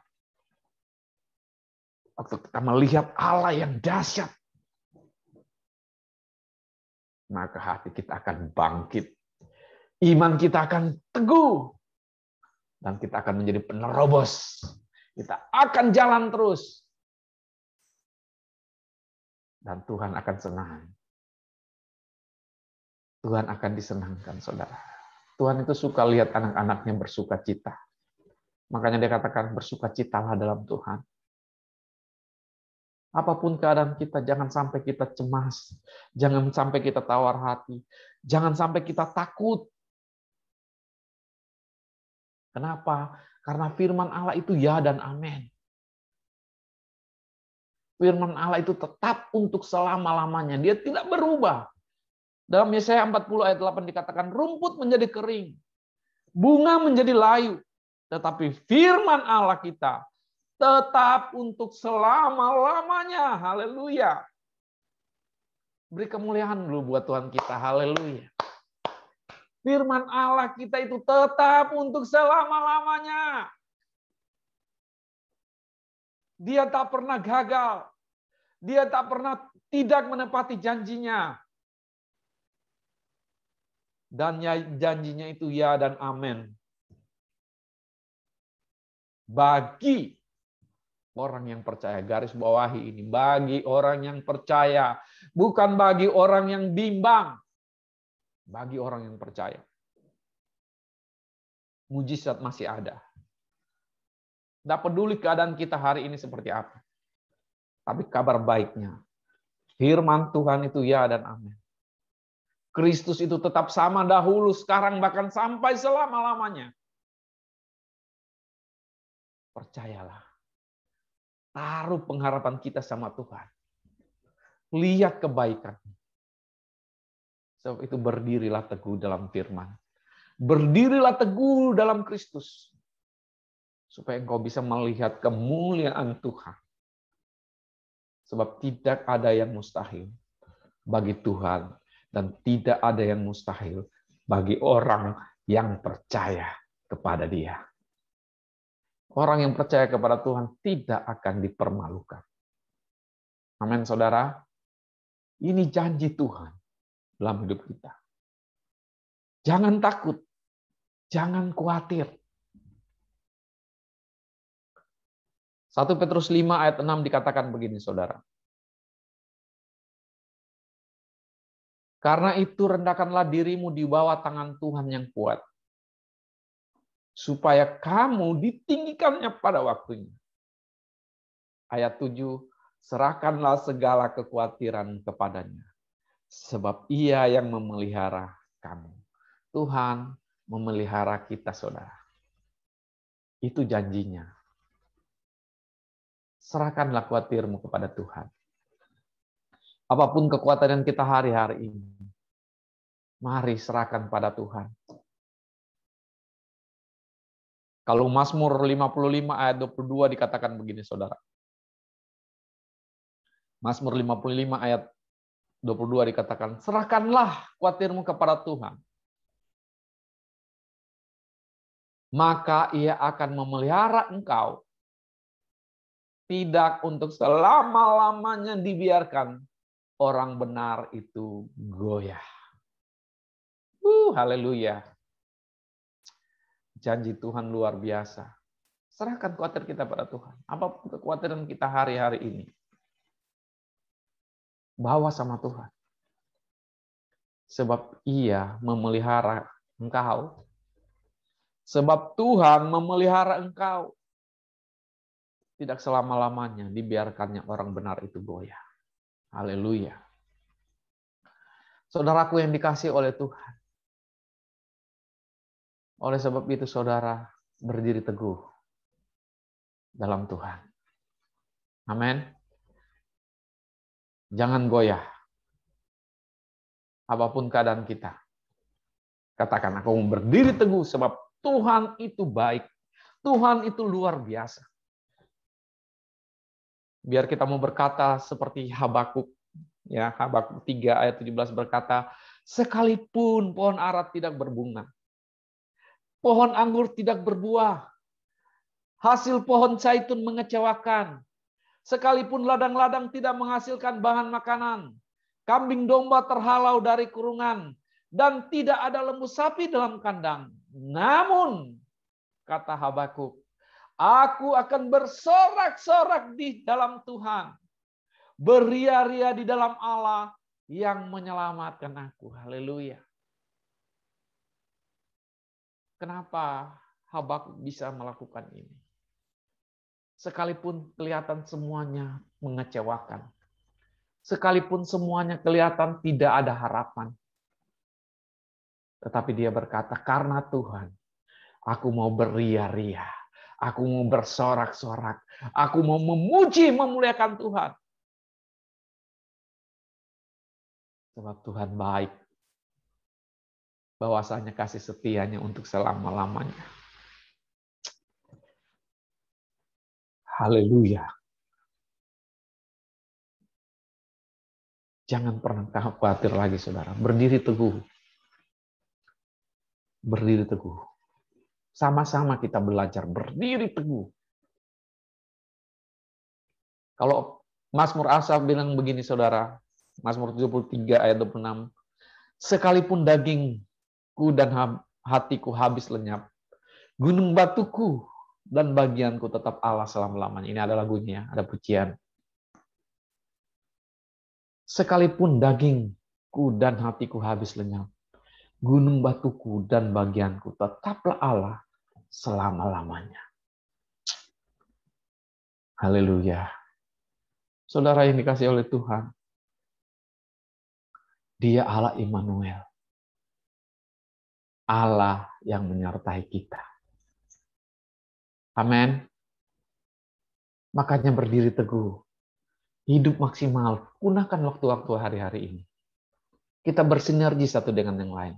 waktu kita melihat Allah yang dahsyat, maka hati kita akan bangkit. Iman kita akan teguh. Dan kita akan menjadi penerobos. Kita akan jalan terus. Dan Tuhan akan senang. Tuhan akan disenangkan, saudara. Tuhan itu suka lihat anak-anaknya bersuka cita. Makanya dia katakan bersukacitalah dalam Tuhan. Apapun keadaan kita, jangan sampai kita cemas. Jangan sampai kita tawar hati. Jangan sampai kita takut. Kenapa? Karena firman Allah itu ya dan amin. Firman Allah itu tetap untuk selama-lamanya. Dia tidak berubah. Dalam Yesaya 40 ayat 8 dikatakan, rumput menjadi kering, bunga menjadi layu. Tetapi firman Allah kita tetap untuk selama-lamanya. Haleluya. Beri kemuliaan dulu buat Tuhan kita. Haleluya. Firman Allah kita itu tetap untuk selama-lamanya. Dia tak pernah gagal. Dia tak pernah tidak menepati janjinya. Dan janjinya itu ya dan amin. Bagi orang yang percaya, garis bawahi ini, bagi orang yang percaya, bukan bagi orang yang bimbang. Bagi orang yang percaya. Mujizat masih ada. Tidak peduli keadaan kita hari ini seperti apa. Tapi kabar baiknya, firman Tuhan itu ya dan amin. Kristus itu tetap sama dahulu, sekarang, bahkan sampai selama-lamanya. Percayalah. Taruh pengharapan kita sama Tuhan. Lihat kebaikan. Sebab itu berdirilah teguh dalam firman. Berdirilah teguh dalam Kristus. Supaya engkau bisa melihat kemuliaan Tuhan. Sebab tidak ada yang mustahil bagi Tuhan. Dan tidak ada yang mustahil bagi orang yang percaya kepada Dia. Orang yang percaya kepada Tuhan tidak akan dipermalukan. Amin, saudara. Ini janji Tuhan dalam hidup kita. Jangan takut. Jangan khawatir. 1 Petrus 5 ayat 6 dikatakan begini, saudara. Karena itu rendahkanlah dirimu di bawah tangan Tuhan yang kuat, supaya kamu ditinggikannya pada waktunya. Ayat 7, serahkanlah segala kekhawatiran kepadanya, sebab Ia yang memelihara kamu. Tuhan memelihara kita, saudara. Itu janjinya. Serahkanlah khawatirmu kepada Tuhan. Apapun kekhawatiran kita hari-hari ini, mari serahkan pada Tuhan. Kalau Mazmur 55 ayat 22 dikatakan begini, saudara. Mazmur 55 ayat 22 dikatakan, serahkanlah khawatirmu kepada Tuhan. Maka Ia akan memelihara engkau. Tidak untuk selama-lamanya dibiarkan orang benar itu goyah. Haleluya. Janji Tuhan luar biasa. Serahkan khawatir kita pada Tuhan. Apapun kekhawatiran kita hari-hari ini, bawa sama Tuhan. Sebab Ia memelihara engkau. Sebab Tuhan memelihara engkau. Tidak selama-lamanya dibiarkannya orang benar itu goyah. Haleluya. Saudaraku yang dikasihi oleh Tuhan. Oleh sebab itu saudara berdiri teguh dalam Tuhan. Amin. Jangan goyah. Apapun keadaan kita. Katakan, aku mau berdiri teguh sebab Tuhan itu baik. Tuhan itu luar biasa. Biar kita mau berkata seperti Habakuk. Ya, Habakuk 3 ayat 17 berkata, sekalipun pohon ara tidak berbunga, pohon anggur tidak berbuah, hasil pohon zaitun mengecewakan, sekalipun ladang-ladang tidak menghasilkan bahan makanan, kambing domba terhalau dari kurungan, dan tidak ada lembu sapi dalam kandang. Namun, kata Habakuk, aku akan bersorak-sorak di dalam Tuhan. Beria-ria di dalam Allah yang menyelamatkan aku. Haleluya. Kenapa Habakuk bisa melakukan ini? Sekalipun kelihatan semuanya mengecewakan. Sekalipun semuanya kelihatan tidak ada harapan. Tetapi dia berkata, karena Tuhan, aku mau beria-ria. Aku mau bersorak-sorak. Aku mau memuji, memuliakan Tuhan. Sebab Tuhan baik. Bahwasanya kasih setianya untuk selama-lamanya. Haleluya. Jangan pernah khawatir lagi, saudara. Berdiri teguh. Berdiri teguh. Sama-sama kita belajar berdiri teguh. Kalau Mazmur Asaf bilang begini, saudara. Mazmur 73 ayat 26. Sekalipun dagingku dan hatiku habis lenyap, gunung batuku dan bagianku tetap Allah selama-lamanya. Ini ada lagunya, ada pujian. Sekalipun dagingku dan hatiku habis lenyap, gunung batuku dan bagianku tetaplah Allah selama-lamanya. Haleluya. Saudara yang dikasihi oleh Tuhan, Dia Allah Immanuel. Allah yang menyertai kita. Amin. Makanya berdiri teguh. Hidup maksimal. Gunakan waktu-waktu hari-hari ini. Kita bersinergi satu dengan yang lain.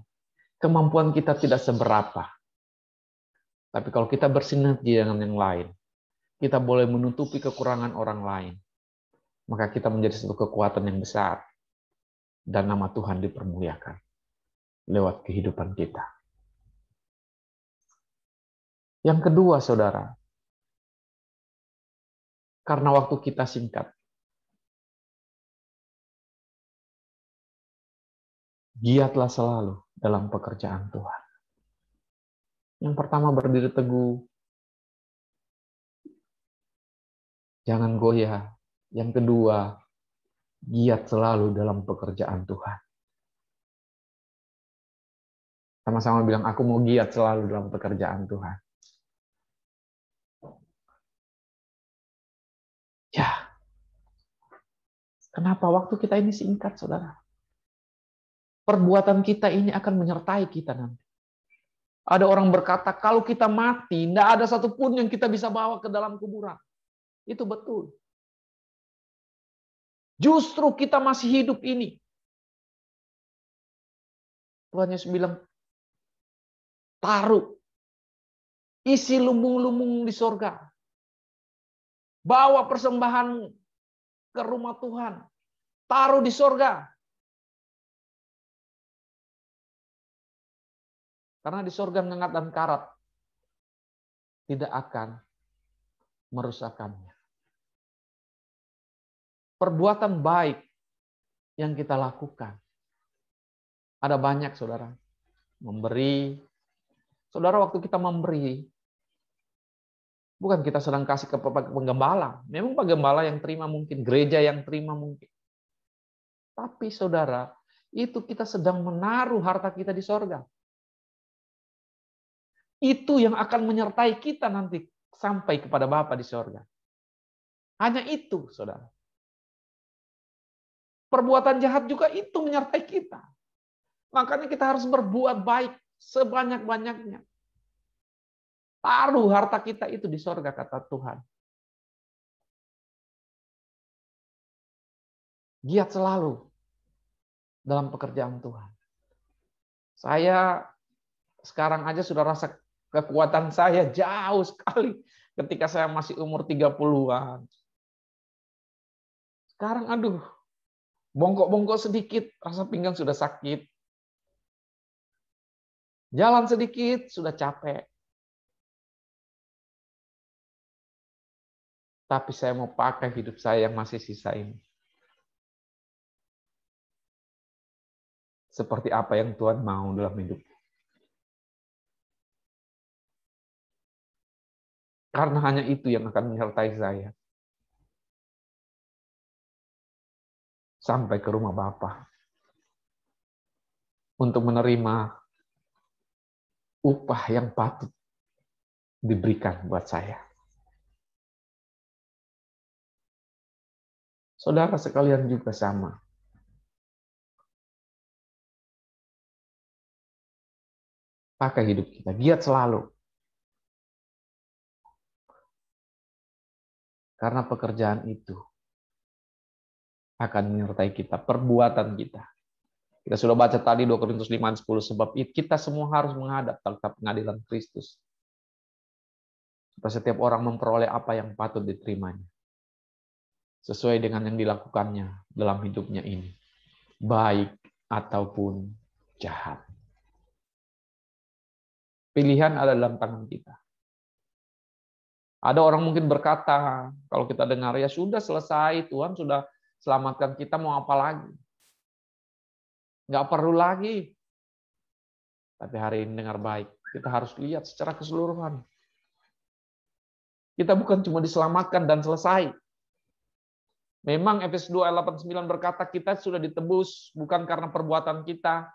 Kemampuan kita tidak seberapa. Tapi kalau kita bersinergi dengan yang lain, kita boleh menutupi kekurangan orang lain. Maka kita menjadi satu kekuatan yang besar. Dan nama Tuhan dipermuliakan lewat kehidupan kita. Yang kedua, saudara, karena waktu kita singkat, giatlah selalu dalam pekerjaan Tuhan. Yang pertama, berdiri teguh. Jangan goyah. Yang kedua, giat selalu dalam pekerjaan Tuhan. Sama-sama bilang, aku mau giat selalu dalam pekerjaan Tuhan. Ya, kenapa waktu kita ini singkat, saudara? Perbuatan kita ini akan menyertai kita nanti. Ada orang berkata, kalau kita mati, tidak ada satupun yang kita bisa bawa ke dalam kuburan. Itu betul. Justru kita masih hidup ini. Tuhan Yesus bilang, taruh. Isi lumbung-lumbung di sorga. Bawa persembahan ke rumah Tuhan. Taruh di sorga. Karena di sorga ngengat dan karat tidak akan merusakkannya. Perbuatan baik yang kita lakukan. Ada banyak, saudara. Memberi. Saudara, waktu kita memberi, bukan kita sedang kasih ke penggembala. Memang penggembala yang terima mungkin, gereja yang terima mungkin. Tapi saudara, itu kita sedang menaruh harta kita di sorga. Itu yang akan menyertai kita nanti sampai kepada Bapa di sorga. Hanya itu, saudara. Perbuatan jahat juga itu menyertai kita. Makanya kita harus berbuat baik sebanyak-banyaknya. Taruh harta kita itu di sorga, kata Tuhan. Giat selalu dalam pekerjaan Tuhan. Saya sekarang aja sudah rasa kekuatan saya jauh sekali ketika saya masih umur 30-an. Sekarang aduh, bongkok-bongkok sedikit, rasa pinggang sudah sakit. Jalan sedikit, sudah capek. Tapi saya mau pakai hidup saya yang masih sisa ini. Seperti apa yang Tuhan mau dalam hidup. Karena hanya itu yang akan menyertai saya. Sampai ke rumah Bapa. Untuk menerima upah yang patut diberikan buat saya. Saudara sekalian juga sama. Pakai hidup kita, giat selalu. Karena pekerjaan itu akan menyertai kita, perbuatan kita. Kita sudah baca tadi 2 Korintus 5:10, sebab kita semua harus menghadap tahta pengadilan Kristus. Supaya setiap orang memperoleh apa yang patut diterimanya. Sesuai dengan yang dilakukannya dalam hidupnya ini. Baik ataupun jahat. Pilihan ada dalam tangan kita. Ada orang mungkin berkata, kalau kita dengar, ya sudah selesai, Tuhan sudah selamatkan kita, mau apa lagi? Nggak perlu lagi. Tapi hari ini dengar baik, kita harus lihat secara keseluruhan. Kita bukan cuma diselamatkan dan selesai. Memang Efesus 2 ayat 8-9 berkata, kita sudah ditebus bukan karena perbuatan kita,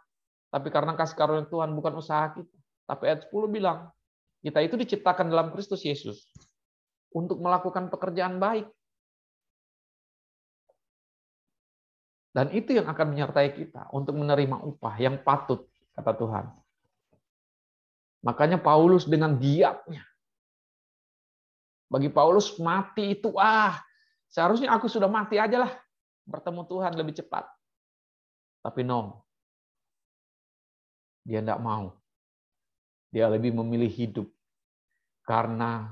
tapi karena kasih karunia Tuhan, bukan usaha kita. Tapi ayat 10 bilang, kita itu diciptakan dalam Kristus Yesus untuk melakukan pekerjaan baik. Dan itu yang akan menyertai kita untuk menerima upah yang patut, kata Tuhan. Makanya Paulus dengan giatnya. Bagi Paulus mati itu, seharusnya aku sudah mati aja lah. Bertemu Tuhan lebih cepat. Tapi no. Dia tidak mau. Dia lebih memilih hidup. Karena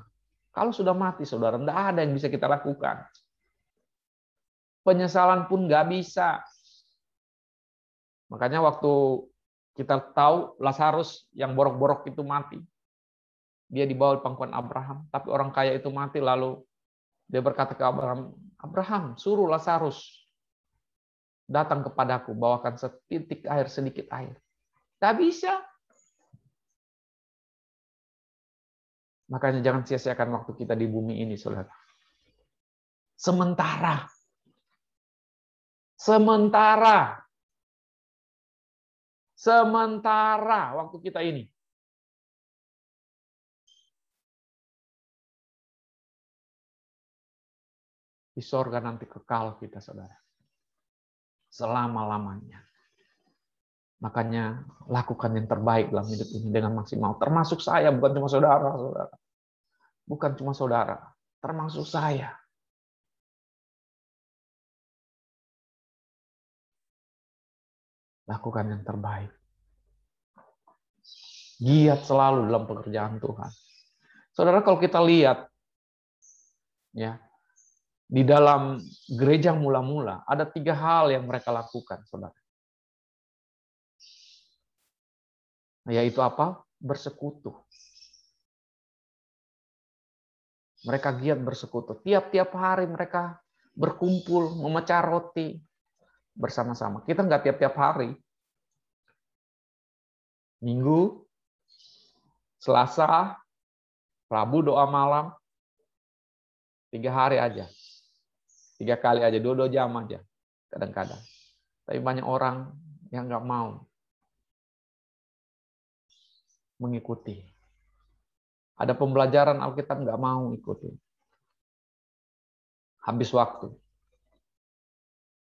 kalau sudah mati, saudara, tidak ada yang bisa kita lakukan. Penyesalan pun nggak bisa. Makanya waktu kita tahu Lazarus yang borok-borok itu mati, dia dibawa di pangkuan Abraham, tapi orang kaya itu mati, lalu dia berkata ke Abraham, Abraham, suruh Lazarus datang kepadaku, bawakan setitik air, sedikit air. Tidak bisa. Makanya jangan sia-siakan waktu kita di bumi ini, saudara. Sementara waktu kita ini. Di sorga nanti kekal kita, saudara. Selama-lamanya. Makanya lakukan yang terbaik dalam hidup ini dengan maksimal. Termasuk saya, bukan cuma saudara. Bukan cuma saudara, termasuk saya. Lakukan yang terbaik. Giat selalu dalam pekerjaan Tuhan. Saudara, kalau kita lihat ya, di dalam gereja mula-mula ada 3 hal yang mereka lakukan, saudara. Yaitu apa? Bersekutu. Mereka giat bersekutu. Tiap-tiap hari mereka berkumpul, memecah roti bersama-sama. Kita nggak tiap-tiap hari. Minggu, Selasa, Rabu doa malam, 3 hari aja. 3 kali aja, 2 jam aja. Kadang-kadang. Tapi banyak orang yang nggak mau mengikuti. Ada pembelajaran Alkitab nggak mau ikuti. Habis waktu.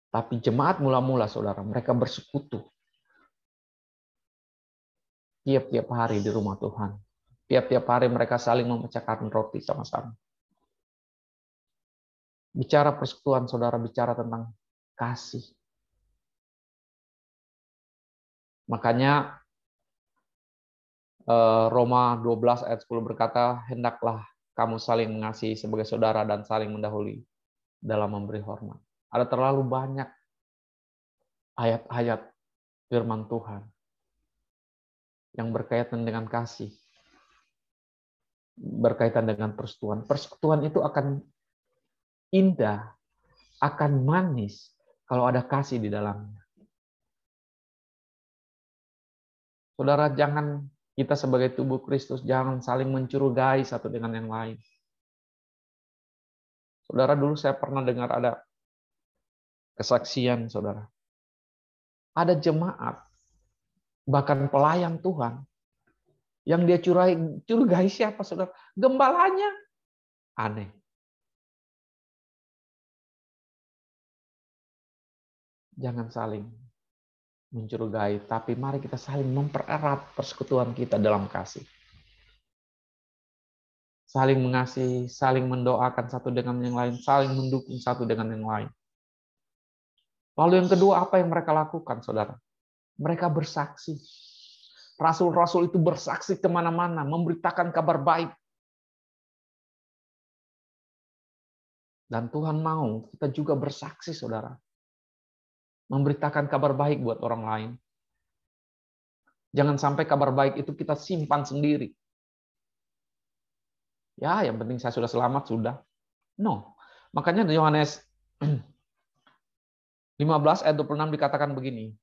Tapi jemaat mula-mula, saudara, mereka bersekutu. Tiap-tiap hari di rumah Tuhan. Tiap-tiap hari mereka saling memecahkan roti sama-sama. Bicara persekutuan, saudara, bicara tentang kasih. Makanya Roma 12 ayat 10 berkata, hendaklah kamu saling mengasihi sebagai saudara dan saling mendahului dalam memberi hormat. Ada terlalu banyak ayat-ayat firman Tuhan yang berkaitan dengan kasih, berkaitan dengan persekutuan. Persekutuan itu akan indah, akan manis kalau ada kasih di dalamnya. Saudara, jangan kita sebagai tubuh Kristus jangan saling mencurigai satu dengan yang lain. Saudara, dulu saya pernah dengar ada kesaksian, saudara. Ada jemaat, bahkan pelayan Tuhan, yang dia curigai siapa, saudara? Gembalanya. Aneh. Jangan saling mencurigai, tapi mari kita saling mempererat persekutuan kita dalam kasih. Saling mengasihi, saling mendoakan satu dengan yang lain, saling mendukung satu dengan yang lain. Lalu yang kedua, apa yang mereka lakukan, saudara? Mereka bersaksi. Rasul-rasul itu bersaksi kemana-mana, memberitakan kabar baik. Dan Tuhan mau kita juga bersaksi, saudara. Memberitakan kabar baik buat orang lain. Jangan sampai kabar baik itu kita simpan sendiri. Ya, yang penting saya sudah selamat, sudah. No. Makanya di Yohanes 15 ayat 26 dikatakan begini.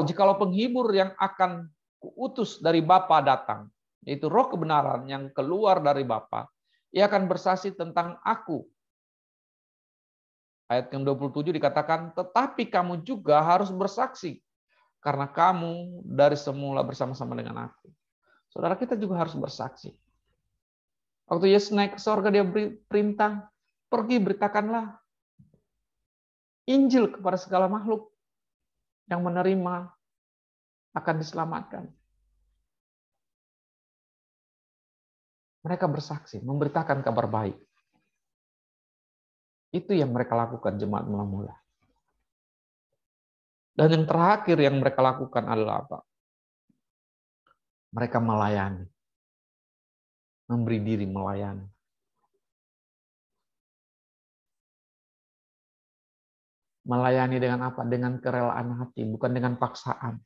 Jikalau penghibur yang akan kuutus dari Bapa datang, yaitu roh kebenaran yang keluar dari Bapa, ia akan bersaksi tentang aku. Ayat yang 27 dikatakan, tetapi kamu juga harus bersaksi, karena kamu dari semula bersama-sama dengan aku. Saudara, kita juga harus bersaksi. Waktu Yesus naik ke sorga, dia beri perintah, pergi beritakanlah Injil kepada segala makhluk, yang menerima akan diselamatkan. Mereka bersaksi, memberitakan kabar baik. Itu yang mereka lakukan jemaat mula-mula. Dan yang terakhir yang mereka lakukan adalah apa? Mereka melayani. Memberi diri melayani. Melayani dengan apa? Dengan kerelaan hati, bukan dengan paksaan.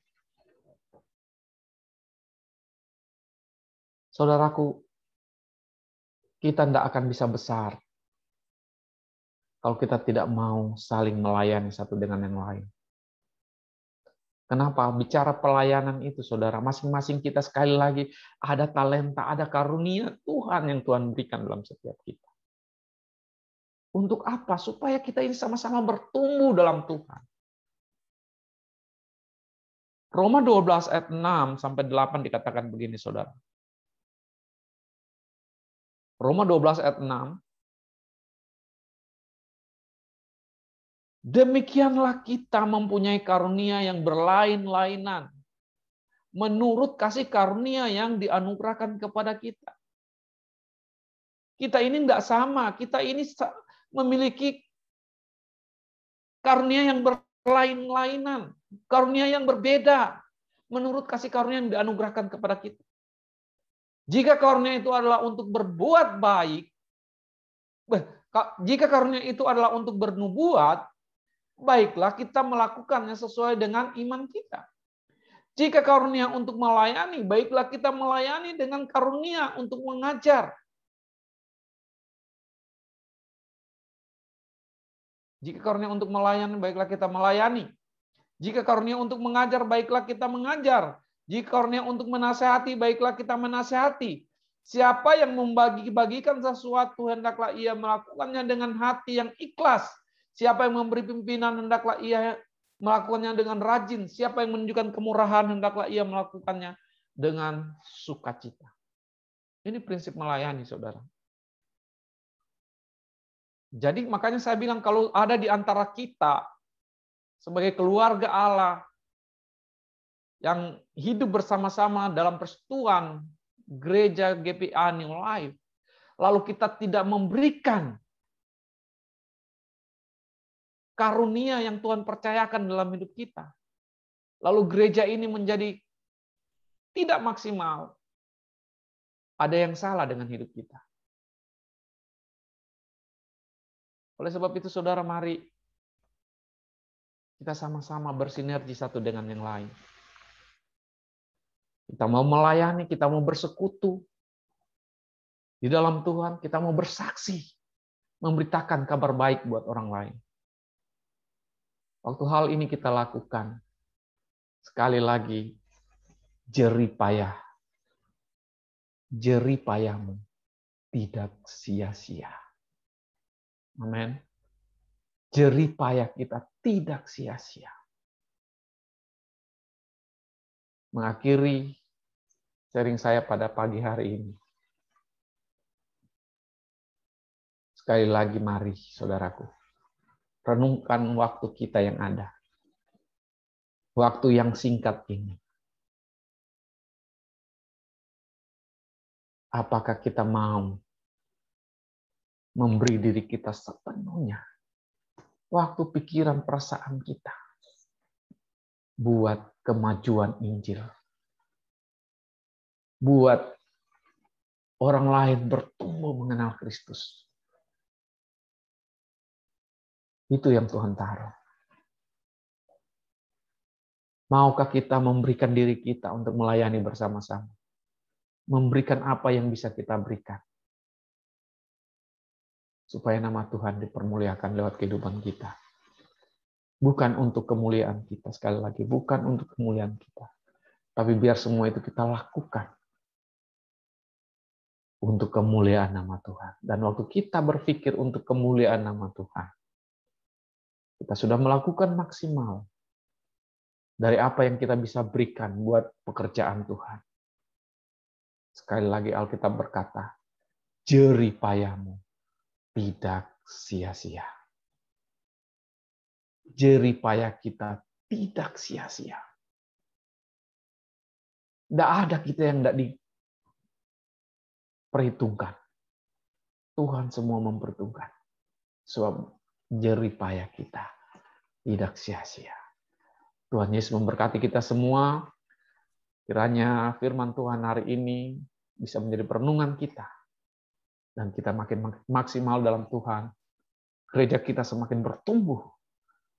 Saudaraku, kita tidak akan bisa besar kalau kita tidak mau saling melayani satu dengan yang lain. Kenapa? Bicara pelayanan itu, saudara, masing-masing kita sekali lagi ada talenta, ada karunia Tuhan yang Tuhan berikan dalam setiap kita. Untuk apa? Supaya kita ini sama-sama bertumbuh dalam Tuhan. Roma 12 ayat 6 sampai 8 dikatakan begini, saudara. Roma 12 ayat 6. Demikianlah kita mempunyai karunia yang berlain-lainan, menurut kasih karunia yang dianugerahkan kepada kita. Kita ini tidak sama, kita ini memiliki karunia yang berlain-lainan, karunia yang berbeda, menurut kasih karunia yang dianugerahkan kepada kita. Jika karunia itu adalah untuk berbuat baik, jika karunia itu adalah untuk bernubuat, baiklah kita melakukannya sesuai dengan iman kita. Jika karunia untuk melayani, baiklah kita melayani dengan karunia untuk mengajar. Jika karunia untuk melayani, baiklah kita melayani. Jika karunia untuk mengajar, baiklah kita mengajar. Jika karunia untuk menasihati, baiklah kita menasihati. Siapa yang membagi-bagikan sesuatu, hendaklah ia melakukannya dengan hati yang ikhlas. Siapa yang memberi pimpinan, hendaklah ia melakukannya dengan rajin. Siapa yang menunjukkan kemurahan, hendaklah ia melakukannya dengan sukacita. Ini prinsip melayani, saudara. Jadi makanya saya bilang, kalau ada di antara kita sebagai keluarga Allah yang hidup bersama-sama dalam persekutuan gereja GPA New Life, lalu kita tidak memberikan karunia yang Tuhan percayakan dalam hidup kita, lalu gereja ini menjadi tidak maksimal, ada yang salah dengan hidup kita. Oleh sebab itu, saudara, mari kita sama-sama bersinergi satu dengan yang lain. Kita mau melayani, kita mau bersekutu di dalam Tuhan, kita mau bersaksi, memberitakan kabar baik buat orang lain. Waktu hal ini kita lakukan, sekali lagi, jerih payahmu tidak sia-sia. Amin. Jerih payah kita tidak sia-sia. Mengakhiri sharing saya pada pagi hari ini. Sekali lagi mari, saudaraku, renungkan waktu kita yang ada. Waktu yang singkat ini. Apakah kita mau memberi diri kita sepenuhnya, waktu, pikiran, perasaan kita, buat kemajuan Injil. Buat orang lain bertumbuh mengenal Kristus. Itu yang Tuhan taruh. Maukah kita memberikan diri kita untuk melayani bersama-sama? Memberikan apa yang bisa kita berikan. Supaya nama Tuhan dipermuliakan lewat kehidupan kita. Bukan untuk kemuliaan kita, sekali lagi. Bukan untuk kemuliaan kita. Tapi biar semua itu kita lakukan untuk kemuliaan nama Tuhan. Dan waktu kita berpikir untuk kemuliaan nama Tuhan, kita sudah melakukan maksimal dari apa yang kita bisa berikan buat pekerjaan Tuhan. Sekali lagi Alkitab berkata, jerih payahmu tidak sia-sia. Jerih payah kita tidak sia-sia. Tidak ada kita yang tidak diperhitungkan. Tuhan semua memperhitungkan. Sebab jerih payah kita tidak sia-sia. Tuhan Yesus memberkati kita semua. Kiranya firman Tuhan hari ini bisa menjadi perenungan kita. Dan kita makin maksimal dalam Tuhan. Gereja kita semakin bertumbuh.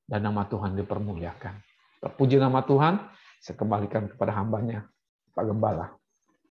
Dan nama Tuhan dipermuliakan. Terpuji nama Tuhan. Saya kembalikan kepada hambanya, Pak Gembala.